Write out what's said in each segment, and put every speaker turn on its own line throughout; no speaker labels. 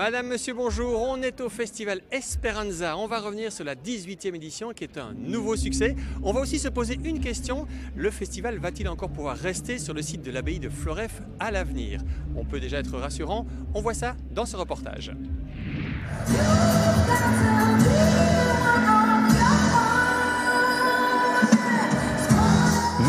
Madame, monsieur, bonjour. On est au festival Esperanza. On va revenir sur la 18e édition qui est un nouveau succès. On va aussi se poser une question. Le festival va-t-il encore pouvoir rester sur le site de l'abbaye de Floreffe à l'avenir? On peut déjà être rassurant. On voit ça dans ce reportage.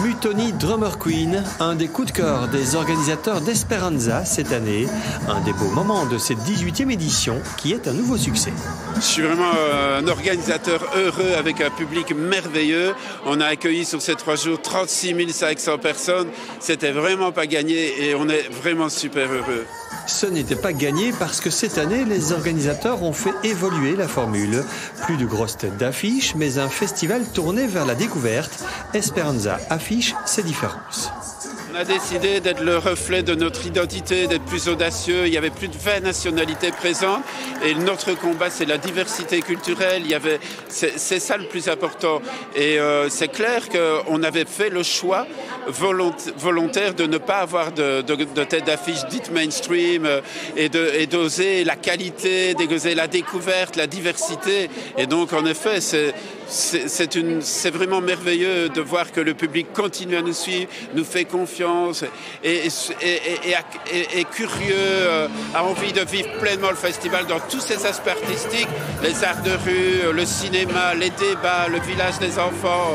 Mutoni Drummer Queen, un des coups de cœur des organisateurs d'Esperanza cette année, un des beaux moments de cette 18e édition qui est un nouveau succès.
Je suis vraiment un organisateur heureux avec un public merveilleux. On a accueilli sur ces 3 jours 36 500 personnes. C'était vraiment pas gagné et on est vraiment super heureux.
Ce n'était pas gagné parce que cette année, les organisateurs ont fait évoluer la formule. Plus de grosses têtes d'affiches, mais un festival tourné vers la découverte. Esperanza affiche ses différences.
On a décidé d'être le reflet de notre identité, d'être plus audacieux. Il y avait plus de 20 nationalités présentes et notre combat, c'est la diversité culturelle. C'est ça le plus important. Et c'est clair qu'on avait fait le choix volontaire de ne pas avoir de tête d'affiche dite mainstream et d'oser la qualité, d'oser la découverte, la diversité. Et donc, en effet, c'est vraiment merveilleux de voir que le public continue à nous suivre, nous fait confiance et est curieux, a envie de vivre pleinement le festival dans tous ses aspects artistiques, les arts de rue, le cinéma, les débats, le village des enfants,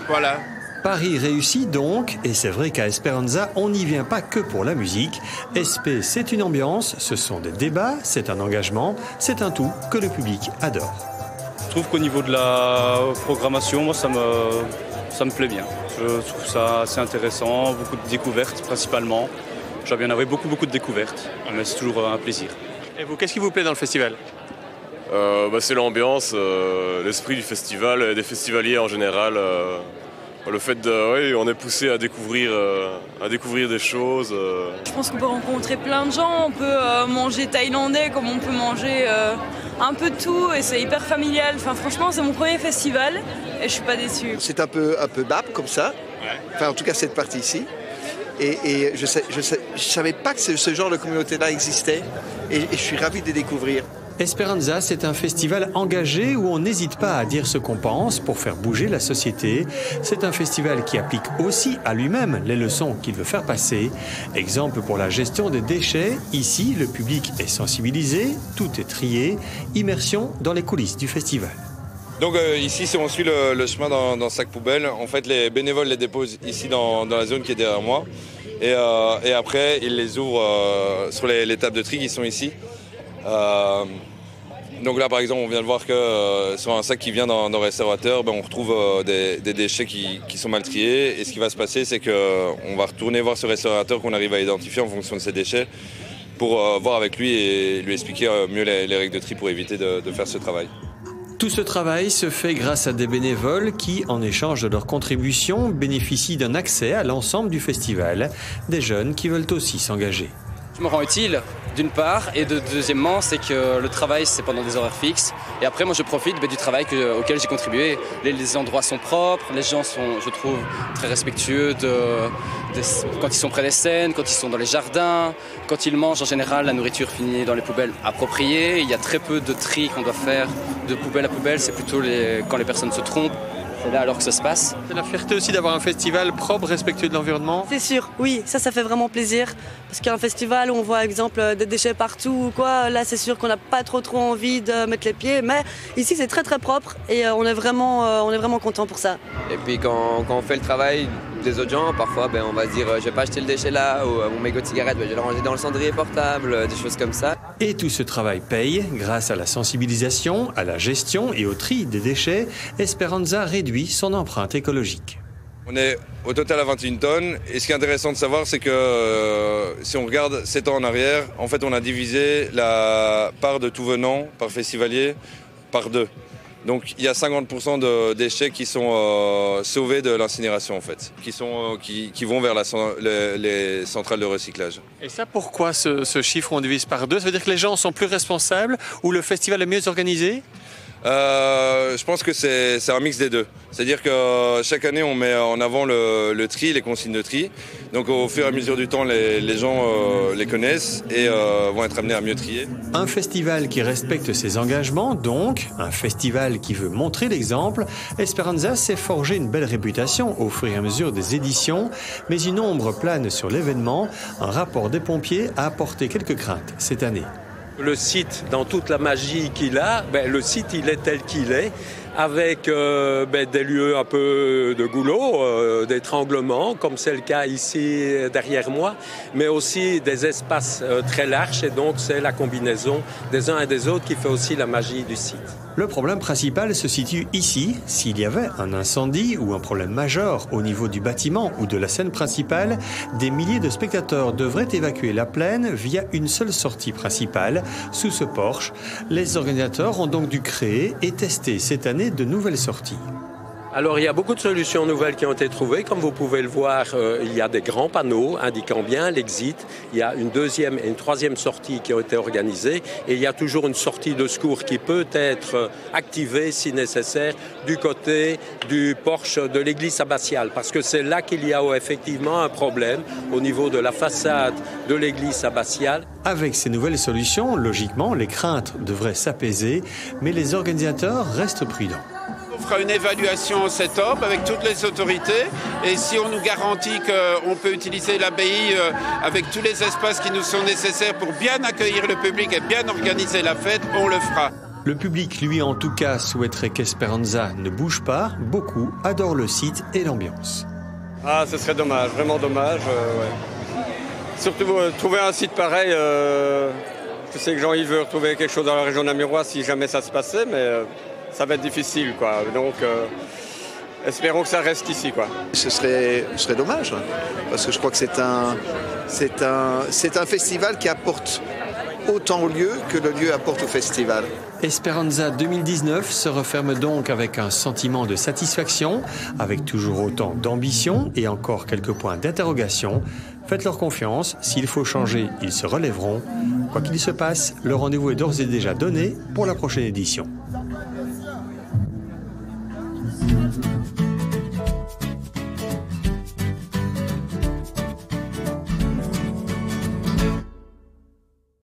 voilà.
Paris réussit donc, et c'est vrai qu'à Esperanza, on n'y vient pas que pour la musique. SP, c'est une ambiance, ce sont des débats, c'est un engagement, c'est un tout que le public adore.
Je trouve qu'au niveau de la programmation, moi, ça me plaît bien. Je trouve ça assez intéressant, beaucoup de découvertes principalement. J'aimerais bien avoir beaucoup de découvertes, mais c'est toujours un plaisir.
Et vous, qu'est-ce qui vous plaît dans le festival ?
C'est l'ambiance, l'esprit du festival, des festivaliers en général. Le fait on est poussé à découvrir des choses.
Je pense qu'on peut rencontrer plein de gens, on peut manger thaïlandais comme on peut manger un peu de tout et c'est hyper familial. Enfin, franchement, c'est mon premier festival et je suis pas déçue.
C'est un peu bap comme ça, enfin en tout cas cette partie ici. Et je savais pas que ce genre de communauté-là existait et je suis ravi de les découvrir.
Esperanza, c'est un festival engagé où on n'hésite pas à dire ce qu'on pense pour faire bouger la société. C'est un festival qui applique aussi à lui-même les leçons qu'il veut faire passer. Exemple pour la gestion des déchets. Ici, le public est sensibilisé, tout est trié. Immersion dans les coulisses du festival.
Donc ici, si on suit le chemin dans sac poubelle, en fait, les bénévoles les déposent ici dans la zone qui est derrière moi. Et après, ils les ouvrent sur les tables de tri qui sont ici. Donc là par exemple on vient de voir que sur un sac qui vient d'un restaurateur, on retrouve des déchets qui sont mal triés et ce qui va se passer c'est qu'on va retourner voir ce restaurateur qu'on arrive à identifier en fonction de ces déchets pour voir avec lui et lui expliquer mieux les règles de tri pour éviter de faire ce travail.
Tout ce travail se fait grâce à des bénévoles qui, en échange de leur contribution, bénéficient d'un accès à l'ensemble du festival, des jeunes qui veulent aussi s'engager.
Je me rends utile, d'une part, et deuxièmement, c'est que le travail, c'est pendant des horaires fixes. Et après, moi, je profite du travail auquel j'ai contribué. Les endroits sont propres, les gens sont, je trouve, très respectueux quand ils sont près des scènes, quand ils sont dans les jardins, quand ils mangent, en général, la nourriture finit dans les poubelles appropriées. Il y a très peu de tri qu'on doit faire de poubelle à poubelle, c'est plutôt quand les personnes se trompent. C'est là alors que ça se passe.
C'est la fierté aussi d'avoir un festival propre, respectueux de l'environnement.
C'est sûr, oui, ça fait vraiment plaisir. Parce qu'un festival où on voit, par exemple, des déchets partout ou quoi, là c'est sûr qu'on n'a pas trop envie de mettre les pieds. Mais ici c'est très propre et on est vraiment content pour ça.
Et puis quand on fait le travail des autres gens, parfois on va se dire je vais pas acheter le déchet là, ou mon mégot de cigarette, je vais le ranger dans le cendrier portable, des choses comme ça.
Et tout ce travail paye grâce à la sensibilisation, à la gestion et au tri des déchets. Esperanza réduit son empreinte écologique.
On est au total à 21 tonnes et ce qui est intéressant de savoir c'est que si on regarde 7 ans en arrière, en fait on a divisé la part de tout venant par festivalier par 2. Donc il y a 50% de déchets qui sont sauvés de l'incinération en fait, qui vont vers les centrales de recyclage.
Et ça pourquoi ce chiffre on divise par 2 ? Ça veut dire que les gens sont plus responsables ou le festival est mieux organisé ?
Je pense que c'est un mix des deux. C'est-à-dire que chaque année, on met en avant le tri, les consignes de tri. Donc au fur et à mesure du temps, les gens les connaissent et vont être amenés à mieux trier.
Un festival qui respecte ses engagements, donc un festival qui veut montrer l'exemple. Esperanza s'est forgé une belle réputation au fur et à mesure des éditions, mais une ombre plane sur l'événement. Un rapport des pompiers a apporté quelques craintes cette année.
Le site, dans toute la magie qu'il a, le site il est tel qu'il est, avec des lieux un peu de goulot, d'étranglement, comme c'est le cas ici derrière moi, mais aussi des espaces très larges, et donc c'est la combinaison des uns et des autres qui fait aussi la magie du site.
Le problème principal se situe ici. S'il y avait un incendie ou un problème majeur au niveau du bâtiment ou de la scène principale, des milliers de spectateurs devraient évacuer la plaine via une seule sortie principale, sous ce porche. Les organisateurs ont donc dû créer et tester cette année de nouvelles sorties.
Alors il y a beaucoup de solutions nouvelles qui ont été trouvées. Comme vous pouvez le voir, il y a des grands panneaux indiquant bien l'exit. Il y a une deuxième et une troisième sortie qui ont été organisées. Et il y a toujours une sortie de secours qui peut être activée si nécessaire du côté du porche de l'église abbatiale. Parce que c'est là qu'il y a effectivement un problème au niveau de la façade de l'église abbatiale.
Avec ces nouvelles solutions, logiquement, les craintes devraient s'apaiser, mais les organisateurs restent prudents.
On fera une évaluation en septembre avec toutes les autorités et si on nous garantit qu'on peut utiliser l'abbaye avec tous les espaces qui nous sont nécessaires pour bien accueillir le public et bien organiser la fête, on le fera.
Le public, lui, en tout cas, souhaiterait qu'Esperanza ne bouge pas. Beaucoup adorent le site et l'ambiance.
Ah, ce serait dommage, vraiment dommage. Ouais. Surtout trouver un site pareil, je sais que Jean-Yves veut retrouver quelque chose dans la région namurois si jamais ça se passait, mais ça va être difficile, quoi. Donc, espérons que ça reste ici, quoi.
Ce serait dommage, hein, parce que je crois que c'est un festival qui apporte autant au lieu que le lieu apporte au festival.
Esperanza 2019 se referme donc avec un sentiment de satisfaction, avec toujours autant d'ambition et encore quelques points d'interrogation. Faites-leur confiance, s'il faut changer, ils se relèveront. Quoi qu'il se passe, le rendez-vous est d'ores et déjà donné pour la prochaine édition.